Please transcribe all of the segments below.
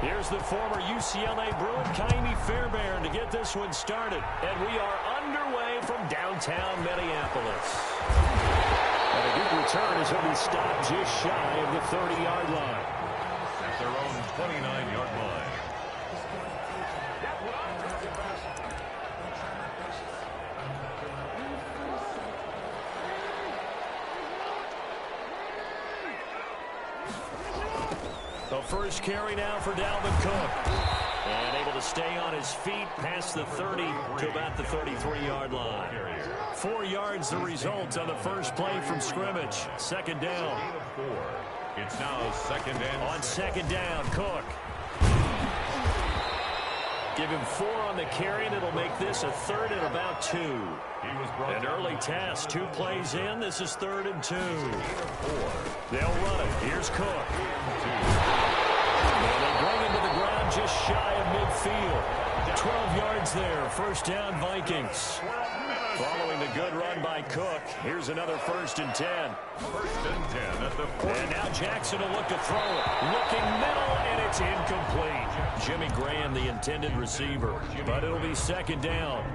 Here's the former UCLA Bruin, Kaimi Fairbairn, to get this one started. And we are underway from downtown Minneapolis. And a good return as he'll be stopped just shy of the 30-yard line. At their own 29-yard line. The first carry now for Dalvin Cook. And able to stay on his feet past the 30 to about the 33-yard line. 4 yards the result on the first play from scrimmage. Second down. It's now second and on second down, Cook. Give him 4 on the carry, and it'll make this a third and about 2. An early task, 2 plays in. This is 3rd and 2. They'll run it. Here's Cook. And they bring him to the ground just shy of midfield. 12 yards there. First down, Vikings. Following the good run by Cook, here's another 1st and 10. 1st and 10 at the 40. And now Jackson will look to throw it. Looking middle, and it's incomplete. Jimmy Graham, the intended receiver, but it'll be second down.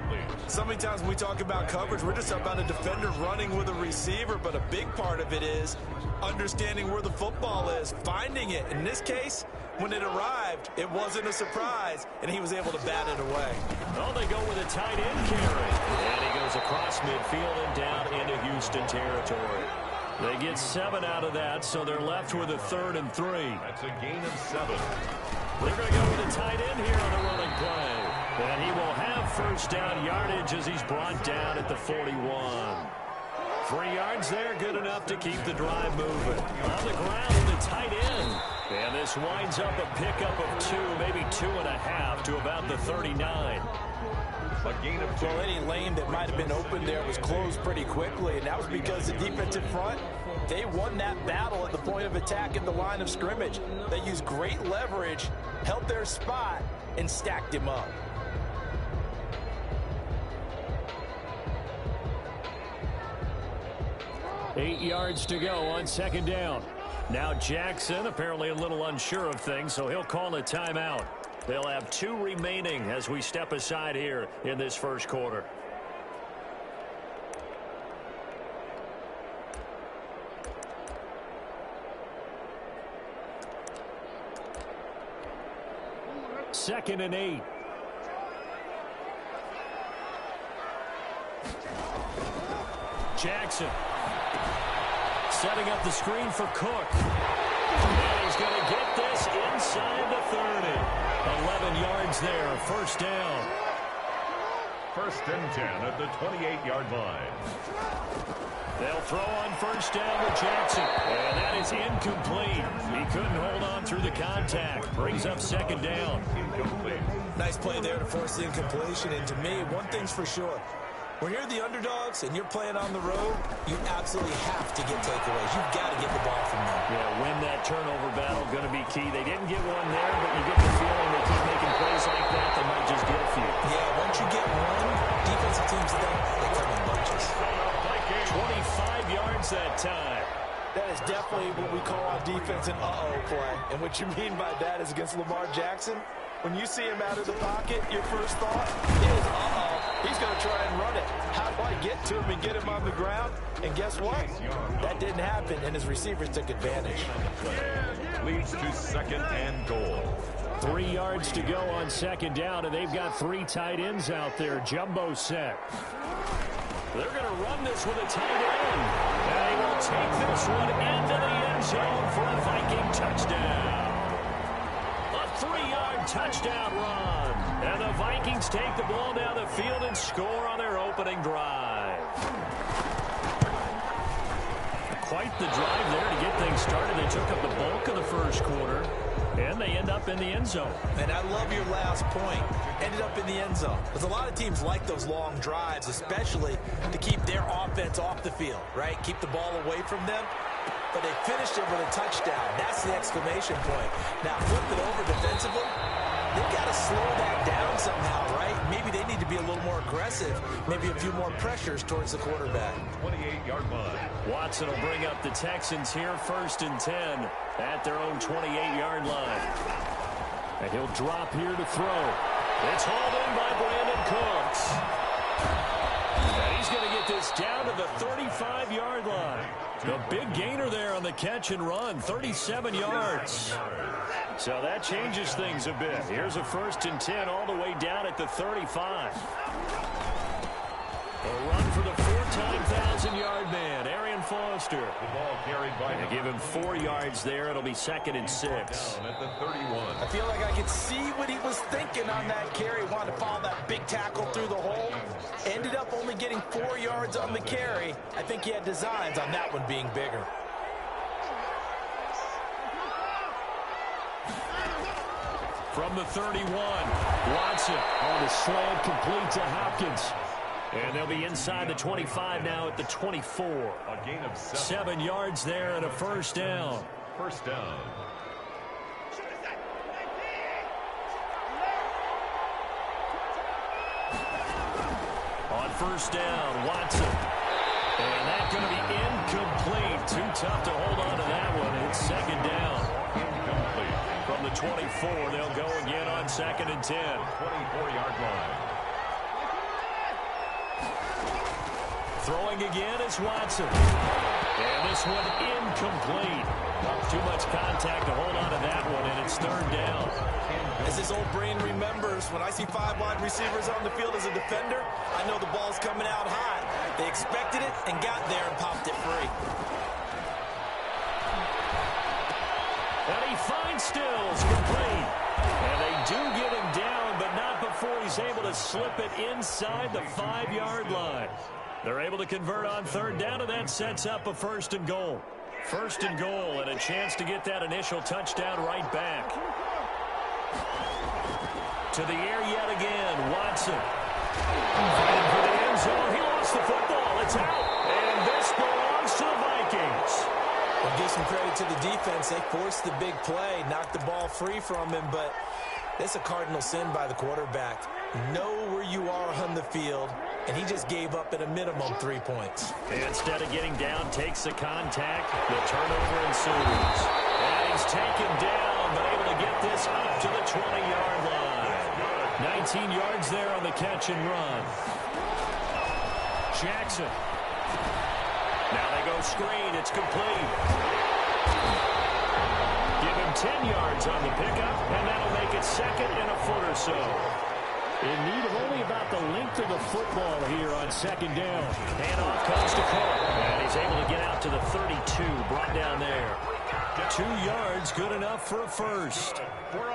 So many times when we talk about coverage, we're just about a defender running with a receiver, but a big part of it is understanding where the football is, finding it. In this case, when it arrived, it wasn't a surprise, and he was able to bat it away. Oh, they go with a tight end carry. And he goes across midfield and down into Houston territory. They get 7 out of that, so they're left with a 3rd and 3. That's a gain of 7. They're going to go with a tight end here on the running play. And he will have first down yardage as he's brought down at the 41. 3 yards there, good enough to keep the drive moving. On the ground, the tight end. And this winds up a pickup of 2, maybe 2.5 to about the 39. A gain of 2. Well, any lane that might have been open there was closed pretty quickly, and that was because the defensive front, they won that battle at the point of attack at the line of scrimmage. They used great leverage, held their spot, and stacked him up. Eight yards to go on second down. Now Jackson apparently a little unsure of things, so he'll call a timeout. They'll have 2 remaining as we step aside here in this first quarter. Second and 8. Jackson setting up the screen for Cook. And he's going to get this inside the 30. 11 yards there, first down. 1st and 10 at the 28-yard line. They'll throw on first down to Jackson. And that is incomplete. He couldn't hold on through the contact. Brings up second down. Incomplete. Nice play there to force the incompletion. And to me, one thing's for sure. When you're the underdogs and you're playing on the road, you absolutely have to get takeaways. You've got to get the ball from them. Yeah, win that turnover battle, going to be key. They didn't get one there, but you get the feeling they keep making plays like that, they might just get a few. Yeah, once you get one, defensive teams, they come in bunches. 25 yards that time. That is definitely what we call on defense an uh-oh play. And what you mean by that is against Lamar Jackson, when you see him out of the pocket, your first thought is, uh-oh, he's going to try and run it. How do I get to him and get him on the ground? And guess what? That didn't happen, and his receivers took advantage. Leads to second and goal. 3 yards to go on second down, and they've got 3 tight ends out there. Jumbo set. They're going to run this with a tight end. And he will take this one into the end zone for a Viking touchdown. A 3-yard touchdown run. And the Vikings take the ball down the field and score on their opening drive. Quite the drive there to get things started. They took up the bulk of the first quarter, and they end up in the end zone. And I love your last point. Ended up in the end zone. Because a lot of teams like those long drives, especially to keep their offense off the field, right? Keep the ball away from them. But they finished it with a touchdown. That's the exclamation point. Now, flip it over defensively. They've got to slow that down somehow, right? Maybe they need to be a little more aggressive. Maybe a few more pressures towards the quarterback. 28-yard line. Watson will bring up the Texans here, 1st and 10 at their own 28-yard line. And he'll drop here to throw. It's hauled in by Brandon Cooks. And he's going to get this down to the 35-yard line. The big gainer there on the catch and run, 37 yards. So that changes things a bit. Here's a 1st and 10 all the way down at the 35. A run for the 4-time 1,000-yard man, Arian Foster. The ball carried by. They give him 4 yards there. It'll be 2nd and 6. Down at the 31. I feel like I could see what he was thinking on that carry. Wanted to follow that big tackle through the hole. Ended up only getting 4 yards on the carry. I think he had designs on that one being bigger. From the 31, Watson on the slant, complete to Hopkins. And they'll be inside the 25 now at the 24. A gain of 7 yards there and a 1st down. 1st down. On 1st down, Watson. And that's going to be incomplete. Too tough to hold on to that one. It's 2nd down. Incomplete. From the 24, they'll go again on 2nd and 10. 24-yard line. Throwing again is Watson. And this one incomplete. Too much contact to hold on to that one, and it's 3rd down. As his old brain remembers, when I see 5 wide receivers on the field as a defender, I know the ball's coming out hot. They expected it and got there and popped it free. And he finds Stills complete. And they do get him down, but not before he's able to slip it inside the 5-yard line. They're able to convert on 3rd down, and that sets up a 1st and goal. 1st and goal, and a chance to get that initial touchdown right back. To the air yet again, Watson. Fighting for the end zone. He lost the football. It's out. And this belongs to the Vikings. Well, give some credit to the defense. They forced the big play, knocked the ball free from him, but that's a cardinal sin by the quarterback. Know where you are on the field, and he just gave up at a minimum 3 points. Instead of getting down, takes the contact. The turnover ensues. And he's taken down, but able to get this up to the 20-yard line. 19 yards there on the catch and run. Jackson. Now they go screen. It's complete. Give him 10 yards on the pickup, and that'll make it 2nd and a foot or so. In need of only about the length of the football here on 2nd down. Handoff comes to Cook, and he's able to get out to the 32, brought down there. 2 yards, good enough for a 1st.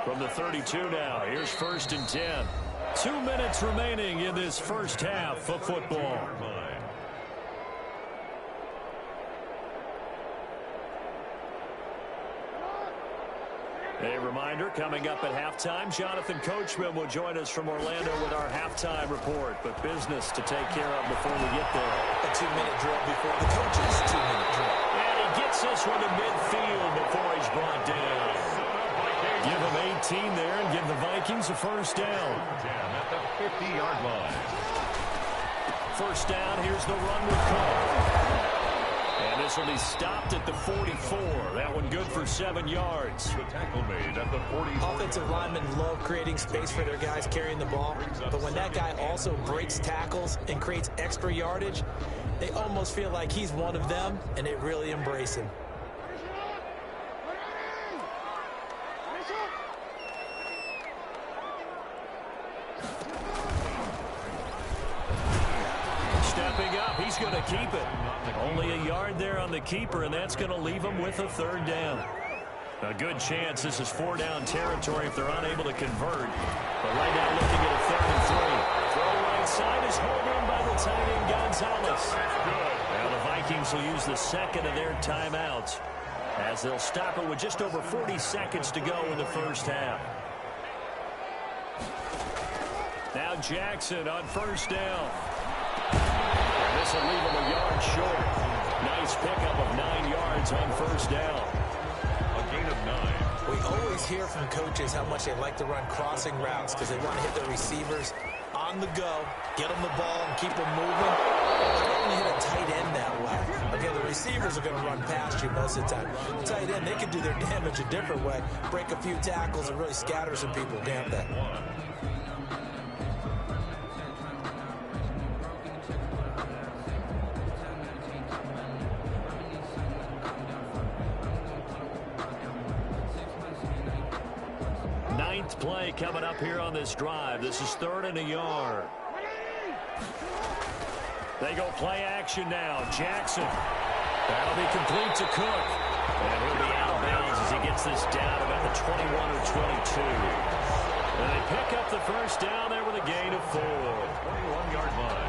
From the 32 now, here's 1st and 10. 2 minutes remaining in this 1st half of football. A reminder, coming up at halftime, Jonathan Coachman will join us from Orlando with our halftime report, but business to take care of before we get there. A 2-minute drill before the coach's 2-minute drill. And he gets this one to midfield before he's brought down. Give him 18 there and give the Vikings a 1st down. At the 50-yard line. 1st down, here's the run with Cook. And this will be stopped at the 44. That one good for 7 yards. The tackle made at the 44. Offensive linemen love creating space for their guys carrying the ball. But when that guy also breaks tackles and creates extra yardage, they almost feel like he's one of them, and they really embrace him. Stepping up, he's going to keep it. Only a yard there on the keeper, and that's going to leave him with a 3rd down. A good chance this is 4-down territory if they're unable to convert. But right now looking at a 3rd and 3. Throw right side is hauled in by the tight end Gonzalez. Now the Vikings will use the 2nd of their timeouts as they'll stop it with just over 40 seconds to go in the 1st half. Now Jackson on 1st down. And this will leave him a yard short. Nice pickup of 9 yards on 1st down. A gain of 9. We always hear from coaches how much they like to run crossing routes because they want to hit their receivers on on the go, get them the ball and keep them moving. How about when you hit a tight end that way? Okay, the receivers are going to run past you most of the time. The tight end, they can do their damage a different way, break a few tackles and really scatter some people, can't they? Ninth play coming up here on this drive. This is 3rd and a yard. They go play action now. Jackson. That'll be complete to Cook. And he'll be out of bounds as he gets this down about the 21 or 22. And they pick up the first down there with a gain of 4. 21-yard line.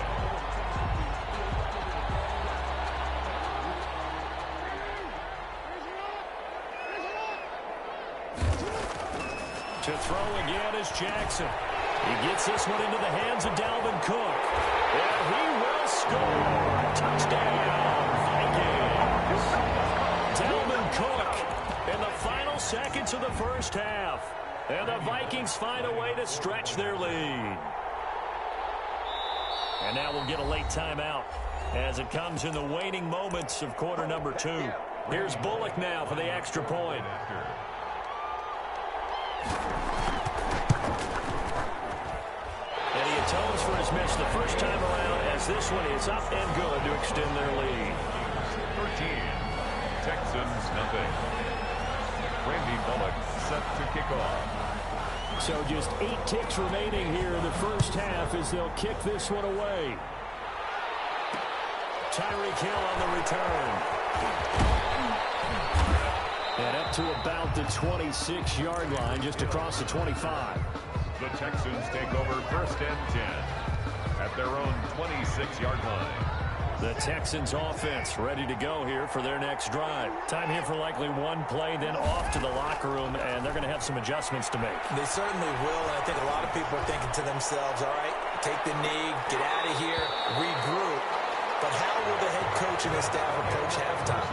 To throw again is Jackson. He gets this one into the hands of Dalvin Cook. And he will score. Touchdown, Vikings. Dalvin Cook in the final seconds of the first half. And the Vikings find a way to stretch their lead. And now we'll get a late timeout as it comes in the waning moments of quarter number 2. Here's Bullock now for the extra point. And he atones for his miss the first time around as this one is up and good to extend their lead. 13. Texans nothing. Randy Bullock set to kick off. So just 8 ticks remaining here in the first half as they'll kick this one away. Tyreek Hill on the return. And up to about the 26-yard line, just across the 25. The Texans take over 1st and 10 at their own 26-yard line. The Texans offense ready to go here for their next drive. Time here for likely one play, then off to the locker room, and they're going to have some adjustments to make. They certainly will, and I think a lot of people are thinking to themselves, all right, take the knee, get out of here, regroup. But how will the head coach and his staff approach halftime?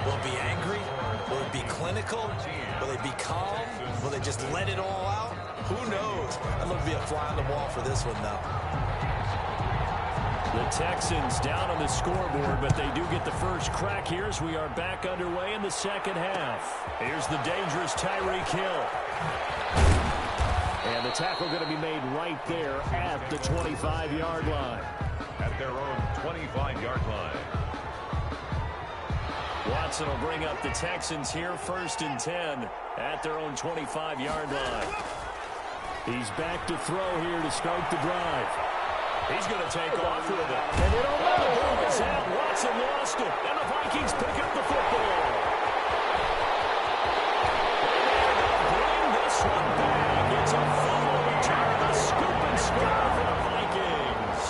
Will it be angry? Will it be clinical? Will they be calm? Will they just let it all out? Who knows? That'll be a fly on the wall for this one, though. The Texans down on the scoreboard, but they do get the first crack here as we are back underway in the second half. Here's the dangerous Tyreek Hill. And the tackle going to be made right there at the 25-yard line. At their own 25-yard line. Watson will bring up the Texans here 1st and 10 at their own 25-yard line. He's back to throw here to start the drive. He's going to take off with it. And the ball is out. Watson lost it. And the Vikings pick up the football. Bring this one back. It's a fumble return. A scoop and score for the Vikings.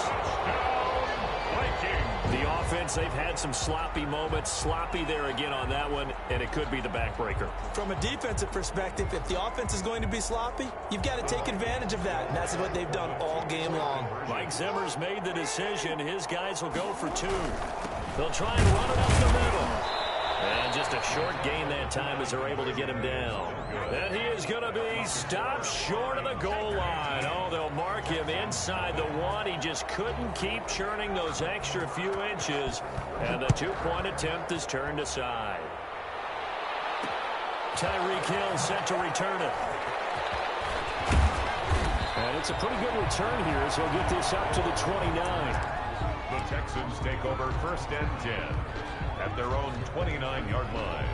The offense, they've had some sloppy moments. Sloppy there again on that one, and it could be the backbreaker. From a defensive perspective, if the offense is going to be sloppy, you've got to take advantage of that, and that's what they've done all game long. Mike Zimmer's made the decision. His guys will go for 2. They'll try and run it up the middle. And just a short gain that time as they're able to get him down. And he is going to be stopped short of the goal line. Oh, they'll mark him inside the 1. He just couldn't keep churning those extra few inches. And the 2-point attempt is turned aside. Tyreek Hill set to return it. And it's a pretty good return here as he'll get this up to the 29. The Texans take over 1st and 10 at their own 29-yard line.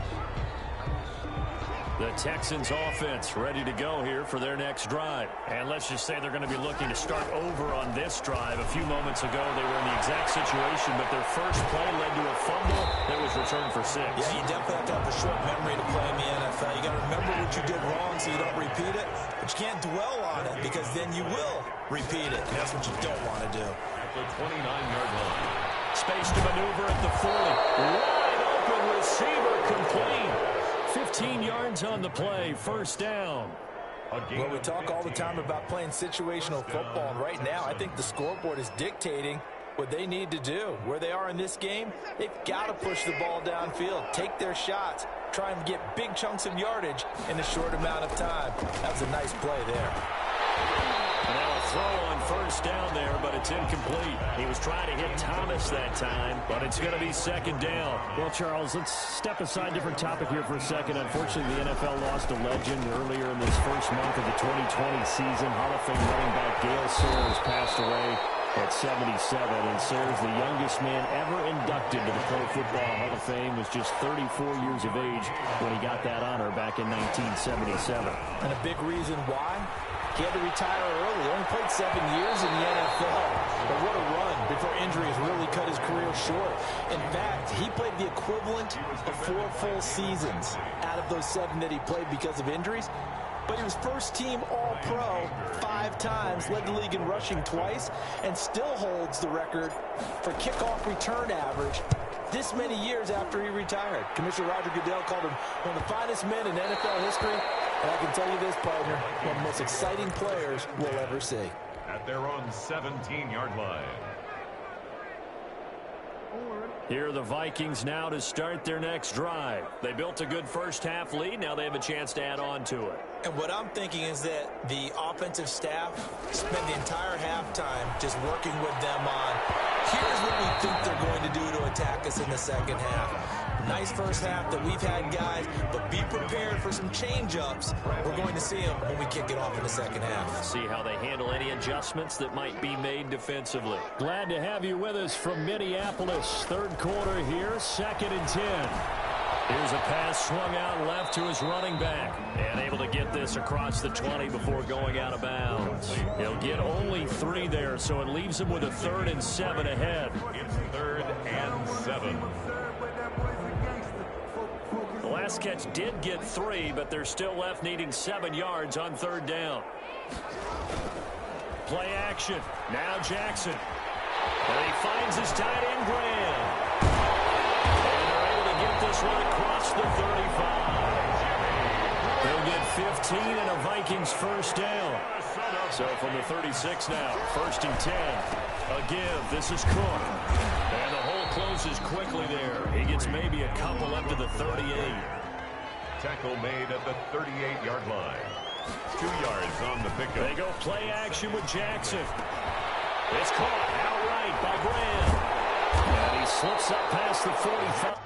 The Texans offense ready to go here for their next drive. And let's just say they're going to be looking to start over on this drive. A few moments ago, they were in the exact situation, but their first play led to a fumble that was returned for 6. Yeah, you definitely have to have a short memory to play in the NFL. You got to remember what you did wrong so you don't repeat it, but you can't dwell on it because then you will repeat it. And that's what you don't want to do. At the 29-yard line. Space to maneuver at the 40. Wide open receiver complete. 15 yards on the play, first down. Well, we talk all the time about playing situational football, and right now I think the scoreboard is dictating what they need to do. Where they are in this game, they've got to push the ball downfield, take their shots, try and get big chunks of yardage in a short amount of time. That was a nice play there. And now a throw on first down there, but it's incomplete. He was trying to hit Thomas that time, but it's going to be second down. Well, Charles, let's step aside, different topic here for a second. Unfortunately, the NFL lost a legend earlier in this first month of the 2020 season. Hall of Fame running back Gale Sayers passed away at 77, and Sayers, the youngest man ever inducted to the Pro Football Hall of Fame, was just 34 years of age when he got that honor back in 1977. And a big reason why? He had to retire early. He only played 7 years in the NFL. But what a run before injuries really cut his career short. In fact, he played the equivalent of 4 full seasons out of those 7 that he played because of injuries. But he was first-team All-Pro 5 times, led the league in rushing twice, and still holds the record for kickoff return average this many years after he retired. Commissioner Roger Goodell called him one of the finest men in NFL history, and I can tell you this, partner, one of the most exciting players we'll ever see. At their own 17-yard line. Here are the Vikings now to start their next drive. They built a good first-half lead. Now they have a chance to add on to it. And what I'm thinking is that the offensive staff spend the entire halftime just working with them on, here's what we think they're going to do to attack us in the second half. Nice first half that we've had, guys, but be prepared for some change-ups. We're going to see them when we kick it off in the second half. See how they handle any adjustments that might be made defensively. Glad to have you with us from Minneapolis. Third quarter here, 2nd and 10. Here's a pass swung out left to his running back. And able to get this across the 20 before going out of bounds. He'll get only 3 there, so it leaves him with a 3rd and 7 ahead. It's 3rd and 7. The last catch did get 3, but they're still left needing 7 yards on 3rd down. Play action. Now Jackson. And he finds his tight end, Graham. And they're able to get this one across the 35. He'll get 15 and a Vikings first down. So from the 36 now, 1st and 10. A give. This is Cook. And the hole closes quickly there. He gets maybe a couple up to the 38. Tackle made at the 38-yard line. 2 yards on the pickup. They go play action with Jackson. It's caught outright by Graham. And he slips up past the 45.